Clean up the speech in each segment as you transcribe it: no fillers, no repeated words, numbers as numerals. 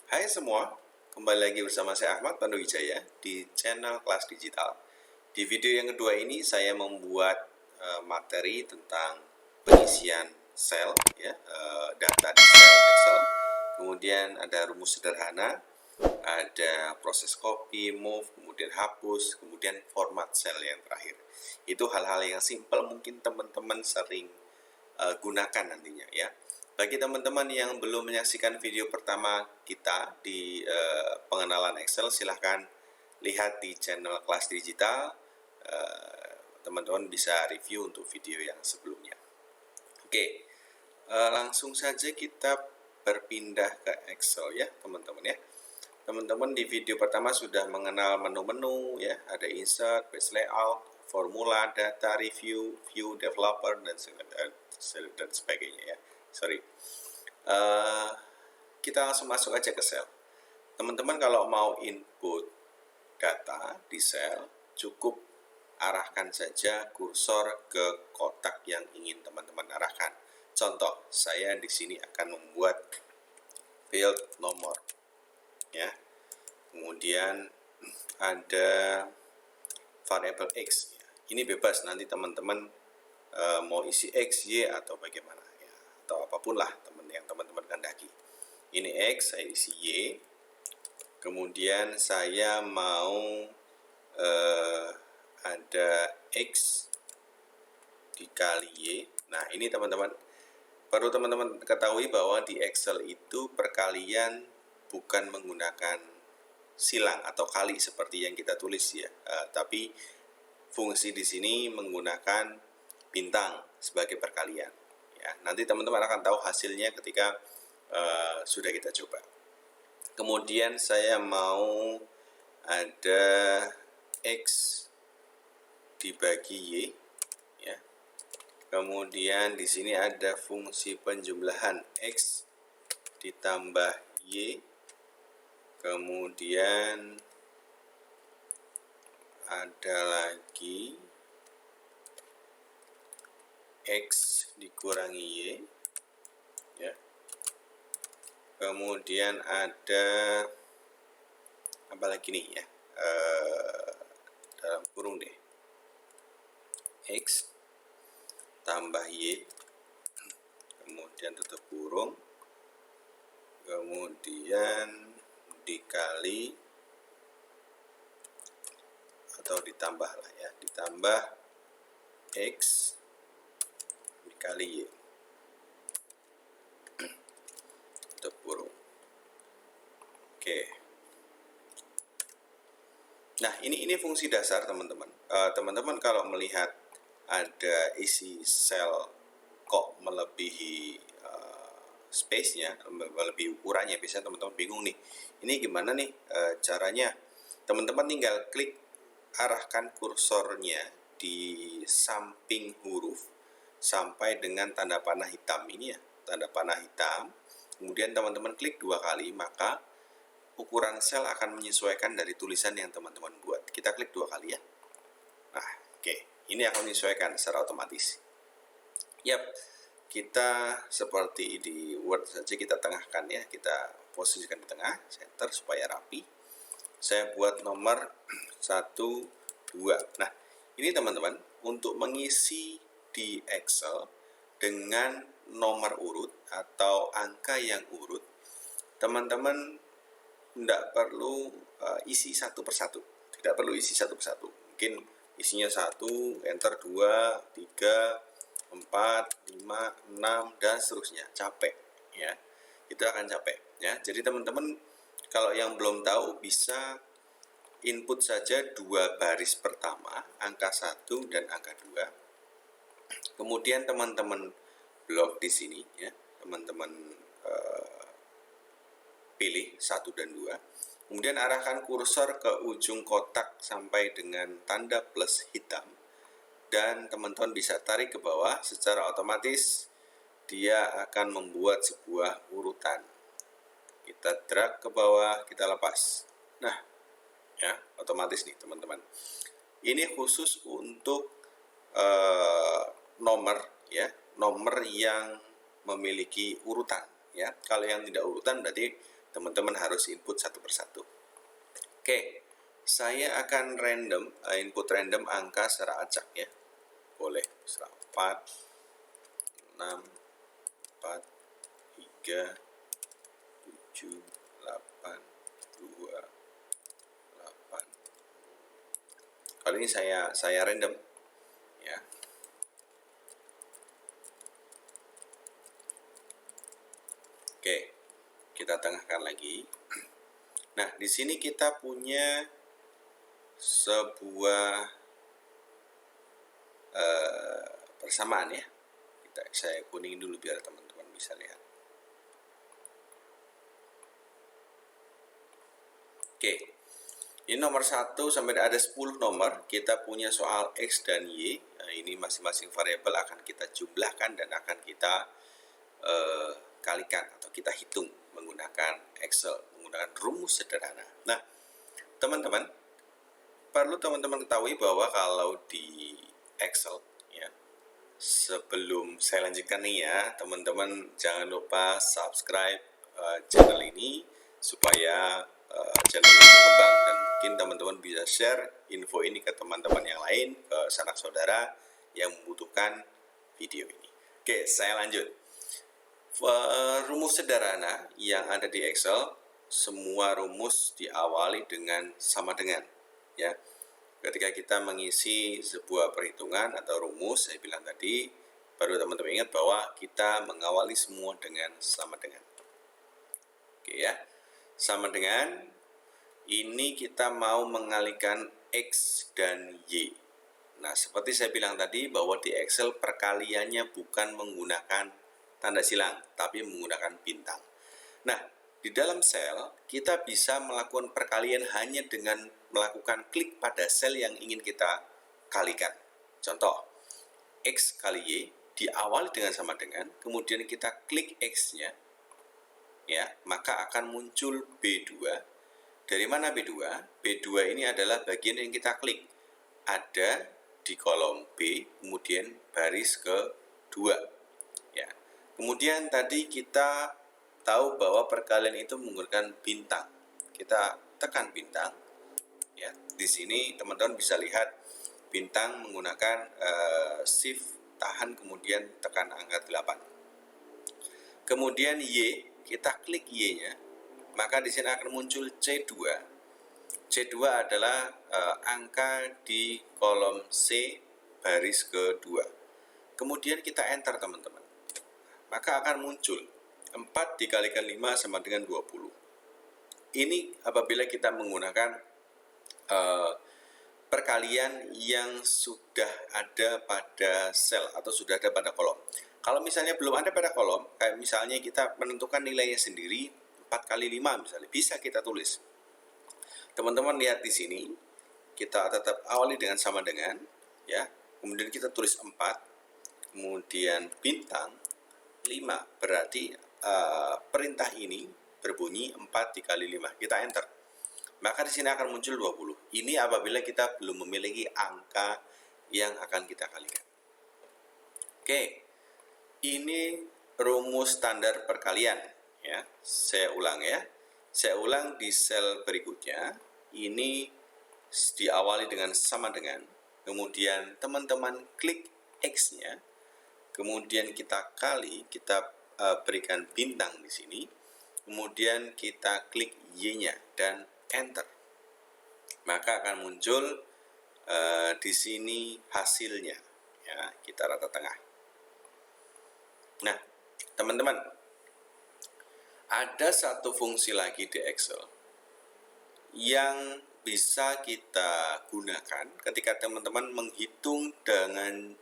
Hai semua, kembali lagi bersama saya Ahmad Pandu Wijaya di channel Kelas Digital. Di video yang kedua ini saya membuat materi tentang pengisian sel, ya, data di sel Excel. Kemudian ada rumus sederhana, ada proses copy, move, kemudian hapus, kemudian format sel yang terakhir. Itu hal-hal yang simple mungkin teman-teman sering gunakan nantinya ya. Bagi teman-teman yang belum menyaksikan video pertama kita di pengenalan Excel, silahkan lihat di channel Kelas Digital. Teman-teman bisa review untuk video yang sebelumnya. Oke, langsung saja kita berpindah ke Excel ya teman-teman ya. Teman-teman di video pertama sudah mengenal menu-menu ya, ada insert, page layout, formula, data, review, view, developer, dan sebagainya ya. Kita langsung masuk aja ke sel. Teman-teman kalau mau input data di sel, cukup arahkan saja kursor ke kotak yang ingin teman-teman arahkan. Contoh, saya di sini akan membuat field nomor ya. Kemudian ada variable X ya. Ini bebas, nanti teman-teman mau isi X, Y atau bagaimana ya, atau apapun lah yang teman-teman kehendaki. Ini X, saya isi Y. Kemudian saya mau ada X dikali Y. Nah, ini teman-teman perlu teman-teman ketahui bahwa di Excel itu perkalian bukan menggunakan silang atau kali seperti yang kita tulis ya, tapi fungsi di sini menggunakan bintang sebagai perkalian. Ya, nanti teman-teman akan tahu hasilnya ketika sudah kita coba. Kemudian saya mau ada X dibagi Y ya. Kemudian di sini ada fungsi penjumlahan X ditambah Y. Kemudian ada lagi X dikurangi Y ya. Kemudian ada apa lagi nih ya, dalam kurung deh, X tambah Y, kemudian tutup kurung, kemudian dikali atau ditambah lah ya, ditambah X dikali Y, tutup kurung. Oke. Nah, ini fungsi dasar teman-teman. Teman-teman kalau melihat ada isi sel kok melebihi space-nya, melebihi ukurannya, biasanya teman-teman bingung nih. Ini gimana nih caranya? Teman-teman tinggal klik, arahkan kursornya di samping huruf sampai dengan tanda panah hitam ini ya, tanda panah hitam. Kemudian teman-teman klik 2 kali, maka ukuran sel akan menyesuaikan dari tulisan yang teman-teman buat. Kita klik 2 kali ya. Nah, oke. Ini akan menyesuaikan secara otomatis. Yap, kita seperti di Word saja, kita tengahkan ya. Kita posisikan di tengah, center supaya rapi. Saya buat nomor 1, 2. Nah, ini teman-teman, untuk mengisi di Excel dengan nomor urut atau angka yang urut, teman-teman tidak perlu isi satu persatu, tidak perlu isi satu persatu. Mungkin isinya 1, enter 2, 3, 4, 5, 6 dan seterusnya. Capek ya, itu akan capek ya. Jadi teman-teman kalau yang belum tahu bisa input saja 2 baris pertama, angka 1 dan angka 2. Kemudian teman-teman blok di sini ya, teman-teman pilih 1 dan 2. Kemudian arahkan kursor ke ujung kotak sampai dengan tanda plus hitam. Dan teman-teman bisa tarik ke bawah, secara otomatis dia akan membuat sebuah urutan. Kita drag ke bawah, kita lepas. Nah, ya, otomatis nih teman-teman. Ini khusus untuk nomor ya, nomor yang memiliki urutan ya. Kalau yang tidak urutan berarti teman-teman harus input satu persatu. Oke, saya akan input random angka secara acak ya. Boleh, 4, 6, 4, 3, 7, 8, 2, 8. Kali ini saya random ya. Oke, kita tengahkan lagi. Nah, di sini kita punya sebuah persamaan ya. Saya kuningin dulu biar teman-teman bisa lihat. Oke, ini nomor 1 sampai ada 10 nomor. Kita punya soal X dan Y. Nah, ini masing-masing variabel akan kita jumlahkan dan akan kita kalikan atau kita hitung menggunakan Excel, menggunakan rumus sederhana. Nah, teman-teman, perlu teman-teman ketahui bahwa kalau di Excel ya, sebelum saya lanjutkan nih ya, teman-teman jangan lupa subscribe channel ini supaya channel ini berkembang, dan mungkin teman-teman bisa share info ini ke teman-teman yang lain, ke sanak saudara yang membutuhkan video ini. Oke, saya lanjut. Rumus sederhana yang ada di Excel, semua rumus diawali dengan sama dengan ya. Ketika kita mengisi sebuah perhitungan atau rumus, saya bilang tadi, perlu teman-teman ingat bahwa kita mengawali semua dengan sama dengan. Oke ya, sama dengan ini kita mau mengalihkan X dan Y. Nah, seperti saya bilang tadi bahwa di Excel perkaliannya bukan menggunakan tanda silang, tapi menggunakan bintang. Nah, di dalam sel, kita bisa melakukan perkalian hanya dengan melakukan klik pada sel yang ingin kita kalikan. Contoh, X kali Y diawali dengan sama dengan, kemudian kita klik X-nya, ya, maka akan muncul B2. Dari mana B2? B2 ini adalah bagian yang kita klik. Ada di kolom B, kemudian baris ke-2. Ya. Kemudian tadi kita tahu bahwa perkalian itu menggunakan bintang. Kita tekan bintang. Ya, di sini teman-teman bisa lihat bintang menggunakan shift tahan kemudian tekan angka 8. Kemudian Y, kita klik Y-nya, maka di sini akan muncul C2. C2 adalah angka di kolom C baris ke-2. Kemudian kita enter teman-teman. Maka akan muncul 4 dikalikan 5 sama dengan 20. Ini apabila kita menggunakan perkalian yang sudah ada pada sel atau sudah ada pada kolom. Kalau misalnya belum ada pada kolom, kayak misalnya kita menentukan nilainya sendiri, 4 kali 5 misalnya, bisa kita tulis. Teman-teman lihat di sini, kita tetap awali dengan sama dengan, ya. Kemudian kita tulis 4, kemudian bintang 5, berarti perintah ini berbunyi 4 dikali 5. Kita enter. Maka di sini akan muncul 20. Ini apabila kita belum memiliki angka yang akan kita kalikan. Oke. Ini rumus standar perkalian ya. Saya ulang ya. Saya ulang di sel berikutnya. Ini diawali dengan sama dengan. Kemudian teman-teman klik X-nya. Kemudian kita kali, kita berikan bintang di sini. Kemudian kita klik Y-nya dan enter. Maka akan muncul di sini hasilnya. Ya, kita rata tengah. Nah, teman-teman, ada satu fungsi lagi di Excel yang bisa kita gunakan ketika teman-teman menghitung dengan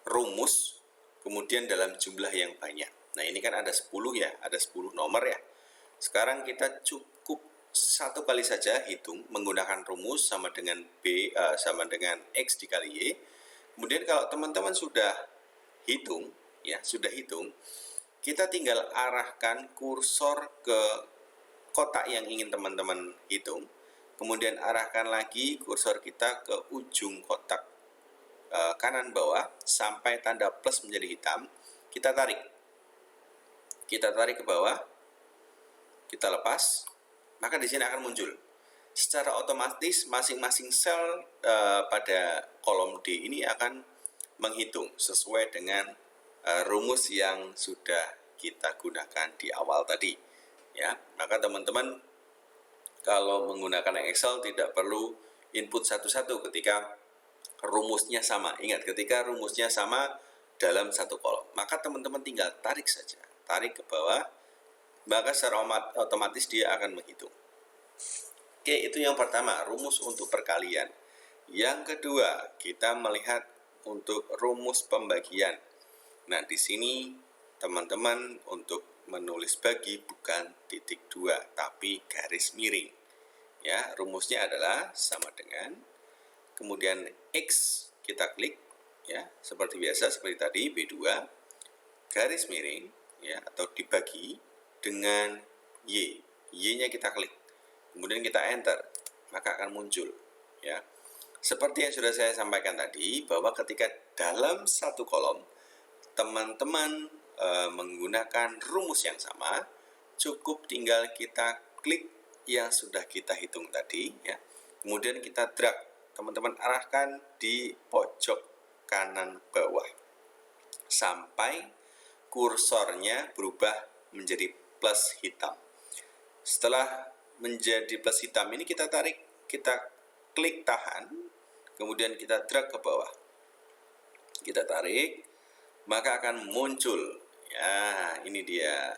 rumus kemudian dalam jumlah yang banyak. Nah, ini kan ada 10 ya, ada 10 nomor ya. Sekarang kita cukup satu kali saja hitung menggunakan rumus sama dengan sama dengan X dikali Y. Kemudian kalau teman-teman sudah hitung ya, kita tinggal arahkan kursor ke kotak yang ingin teman-teman hitung. Kemudian arahkan lagi kursor kita ke ujung kotak kanan bawah sampai tanda plus menjadi hitam. Kita tarik ke bawah. kita lepas, maka di sini akan muncul. Secara otomatis masing-masing sel pada kolom D ini akan menghitung sesuai dengan rumus yang sudah kita gunakan di awal tadi. Ya, maka teman-teman kalau menggunakan Excel tidak perlu input satu-satu ketika rumusnya sama. Ingat, ketika rumusnya sama dalam satu kolom, maka teman-teman tinggal tarik saja, tarik ke bawah, maka secara otomatis dia akan menghitung. Oke, itu yang pertama, rumus untuk perkalian. Yang kedua, kita melihat untuk rumus pembagian. Nah, di sini teman-teman untuk menulis bagi bukan titik 2, tapi garis miring. Ya, rumusnya adalah sama dengan, kemudian X kita klik, ya, seperti biasa, seperti tadi, B2, garis miring, ya, atau dibagi dengan Y. Y-nya kita klik. Kemudian kita enter, maka akan muncul, ya. Seperti yang sudah saya sampaikan tadi, bahwa ketika dalam satu kolom teman-teman menggunakan rumus yang sama, cukup tinggal kita klik yang sudah kita hitung tadi, ya. Kemudian kita drag, teman-teman arahkan di pojok kanan bawah sampai kursornya berubah menjadi plus hitam. Setelah menjadi plus hitam ini kita tarik, kita klik tahan, kemudian kita drag ke bawah, kita tarik, maka akan muncul, ya, ini dia,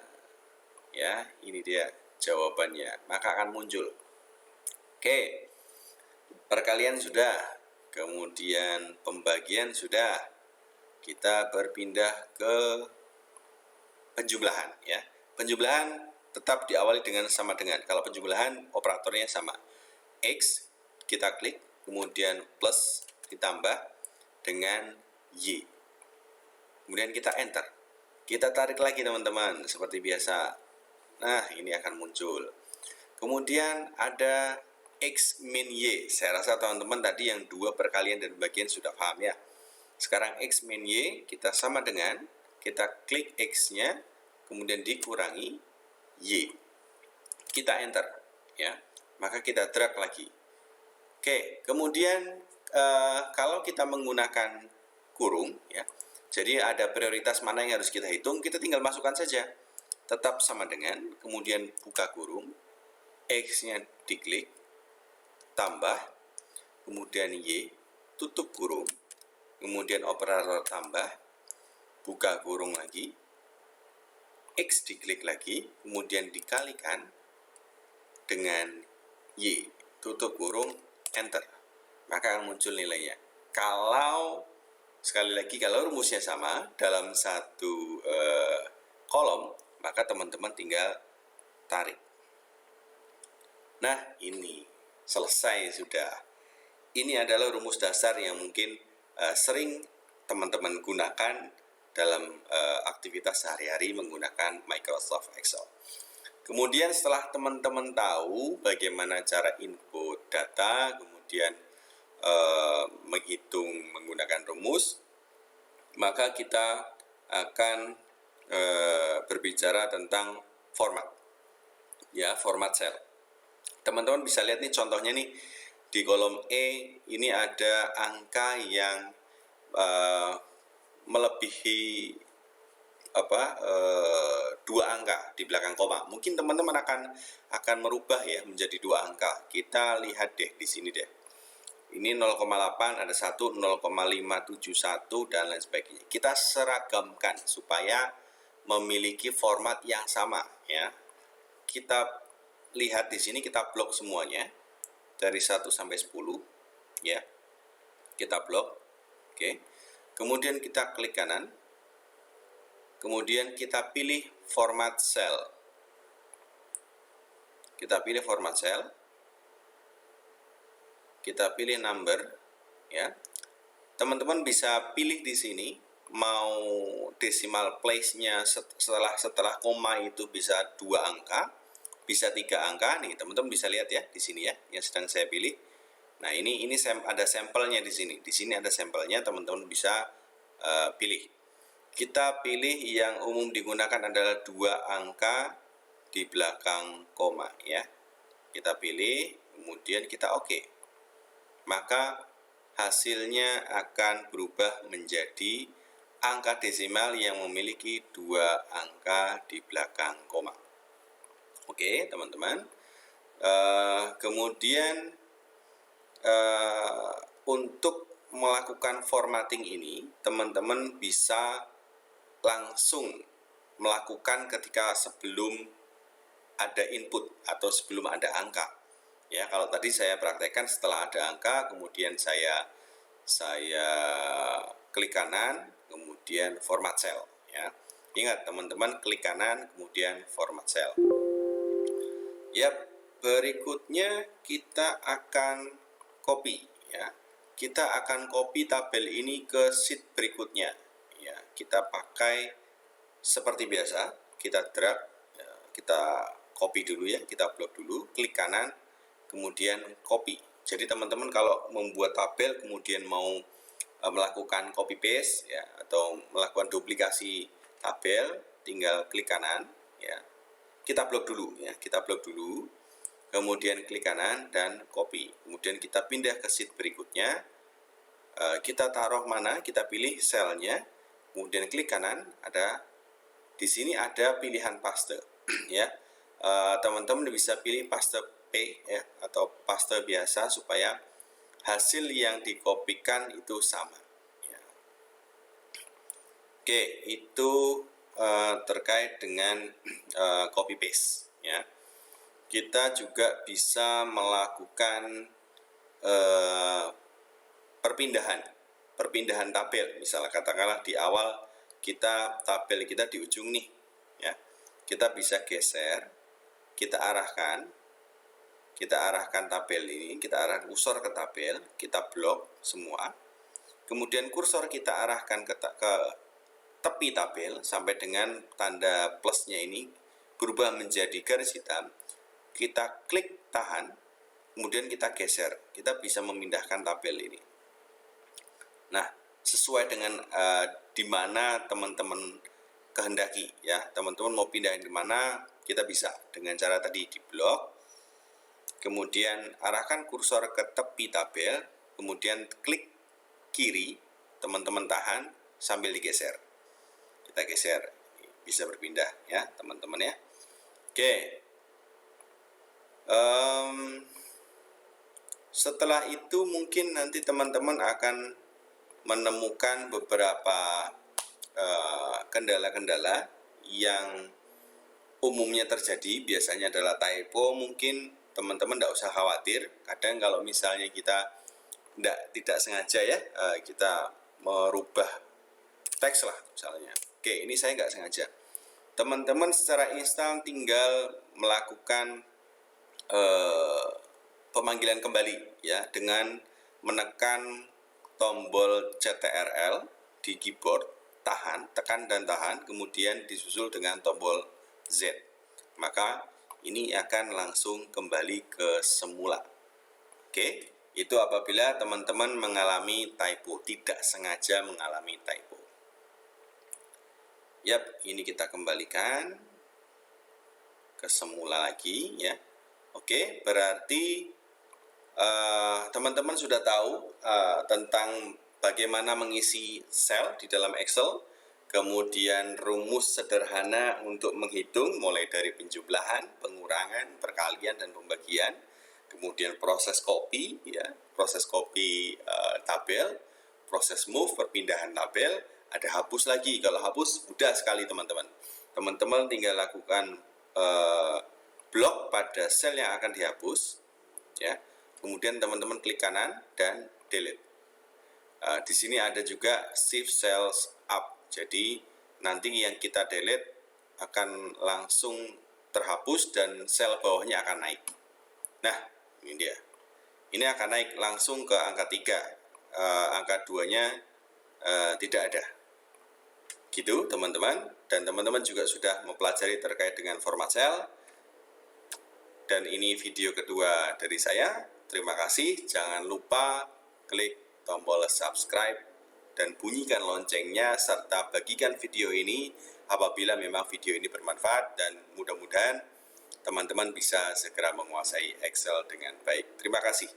ya, ini dia jawabannya, maka akan muncul. Oke, perkalian sudah, kemudian pembagian sudah, kita berpindah ke penjumlahan, ya. Penjumlahan tetap diawali dengan sama dengan. Kalau penjumlahan operatornya sama. X kita klik, kemudian plus ditambah dengan Y. Kemudian kita enter. Kita tarik lagi teman-teman seperti biasa. Nah, ini akan muncul. Kemudian ada X min Y. Saya rasa teman-teman tadi yang dua perkalian dan bagian sudah paham, ya. Sekarang X min Y kita sama dengan, kita klik X-nya, kemudian dikurangi Y. Kita enter, ya. Maka kita drag lagi. Oke, kemudian kalau kita menggunakan kurung, ya. Jadi ada prioritas mana yang harus kita hitung, kita tinggal masukkan saja. Tetap sama dengan, kemudian buka kurung, X-nya diklik, tambah, kemudian Y, tutup kurung, kemudian operator tambah, buka kurung lagi, X diklik lagi, kemudian dikalikan dengan Y, tutup kurung, enter, maka akan muncul nilainya. Kalau, sekali lagi, kalau rumusnya sama dalam satu kolom, maka teman-teman tinggal tarik. Nah, ini selesai sudah. Ini adalah rumus dasar yang mungkin sering teman-teman gunakan dalam aktivitas sehari-hari menggunakan Microsoft Excel. Kemudian setelah teman-teman tahu bagaimana cara input data, kemudian menghitung menggunakan rumus, maka kita akan berbicara tentang format, ya, format sel. Teman-teman bisa lihat nih contohnya nih, di kolom E ini ada angka yang melebihi dua angka di belakang koma. Mungkin teman-teman akan merubah, ya, menjadi dua angka. Kita lihat deh di sini deh. Ini 0,8, ada 1, 0,571 dan lain sebagainya. Kita seragamkan supaya memiliki format yang sama, ya. Kita lihat di sini, kita blok semuanya dari 1 sampai 10, ya. Kita blok. Oke. Kemudian kita klik kanan. Kemudian kita pilih format cell. Kita pilih format cell. Kita pilih number, ya. Teman-teman bisa pilih di sini mau decimal place-nya setelah koma itu bisa 2 angka, bisa 3 angka. Nih, teman-teman bisa lihat, ya, di sini, ya, yang sedang saya pilih. Nah, ini ada sampelnya di sini. Di sini ada sampelnya, teman-teman bisa pilih. Kita pilih yang umum digunakan adalah 2 angka di belakang koma ya. Kita pilih, kemudian kita oke. Maka hasilnya akan berubah menjadi angka desimal yang memiliki 2 angka di belakang koma. Oke, teman-teman. Kemudian untuk melakukan formatting ini, teman-teman bisa langsung melakukan ketika sebelum ada input atau sebelum ada angka. Ya, kalau tadi saya praktekkan setelah ada angka, kemudian saya klik kanan, kemudian format cell. Ya, ingat teman-teman, klik kanan, kemudian format cell. Yap, berikutnya kita akan copy. Ya, kita akan copy tabel ini ke sheet berikutnya. Ya, kita pakai seperti biasa, kita drag, ya, kita copy dulu ya, kita blok dulu, klik kanan, kemudian copy. Jadi teman-teman kalau membuat tabel kemudian mau melakukan copy paste ya, atau melakukan duplikasi tabel, tinggal klik kanan ya. Kita blok dulu ya, kita blok dulu, kemudian klik kanan dan copy. Kemudian kita pindah ke sheet berikutnya. Kita taruh mana? Kita pilih selnya, kemudian klik kanan, di sini ada pilihan paste ya. Teman-teman bisa pilih paste P ya, atau paste biasa supaya hasil yang dikopikan itu sama ya. Oke, itu terkait dengan copy paste ya. Kita juga bisa melakukan perpindahan tabel. Misalnya katakanlah di awal tabel kita di ujung nih ya, kita bisa geser, kita arahkan tabel ini, kita arahkan kursor ke tabel, kita blok semua, kemudian kursor kita arahkan ke tepi tabel sampai dengan tanda plusnya ini berubah menjadi garis hitam, kita klik tahan, kemudian kita geser, kita bisa memindahkan tabel ini. Nah, sesuai dengan di mana teman-teman kehendaki ya, teman-teman mau pindahin di mana, kita bisa dengan cara tadi di blok, kemudian arahkan kursor ke tepi tabel, kemudian klik kiri, teman-teman tahan sambil digeser. Kita geser, bisa berpindah ya teman-teman ya. Oke. Setelah itu mungkin nanti teman-teman akan menemukan beberapa kendala-kendala yang umumnya terjadi, biasanya adalah typo. Mungkin teman-teman tidak usah khawatir, kadang kalau misalnya kita tidak sengaja ya, kita merubah teks lah misalnya. Oke, ini saya nggak sengaja. Teman-teman secara instan tinggal melakukan pemanggilan kembali ya, dengan menekan tombol CTRL di keyboard, tekan dan tahan, kemudian disusul dengan tombol Z. Maka ini akan langsung kembali ke semula. Oke, itu apabila teman-teman mengalami typo, tidak sengaja mengalami typo. Yap, ini kita kembalikan ke semula lagi ya. Oke, berarti teman-teman sudah tahu tentang bagaimana mengisi sel di dalam Excel, kemudian rumus sederhana untuk menghitung mulai dari penjumlahan, pengurangan, perkalian, dan pembagian, kemudian proses copy ya, proses copy tabel, proses move, perpindahan tabel, ada hapus lagi. Kalau hapus mudah sekali teman-teman. Teman-teman tinggal lakukan blok pada sel yang akan dihapus ya. Kemudian teman-teman klik kanan dan delete. Di sini ada juga shift cells up. Jadi nanti yang kita delete akan langsung terhapus dan sel bawahnya akan naik. Nah, ini dia. Ini akan naik langsung ke angka 3. Angka 2-nya tidak ada. Gitu teman-teman. Dan teman-teman juga sudah mempelajari terkait dengan format sel. Dan ini video kedua dari saya. Terima kasih. Jangan lupa klik tombol subscribe dan bunyikan loncengnya, serta bagikan video ini apabila memang video ini bermanfaat, dan mudah-mudahan teman-teman bisa segera menguasai Excel dengan baik. Terima kasih.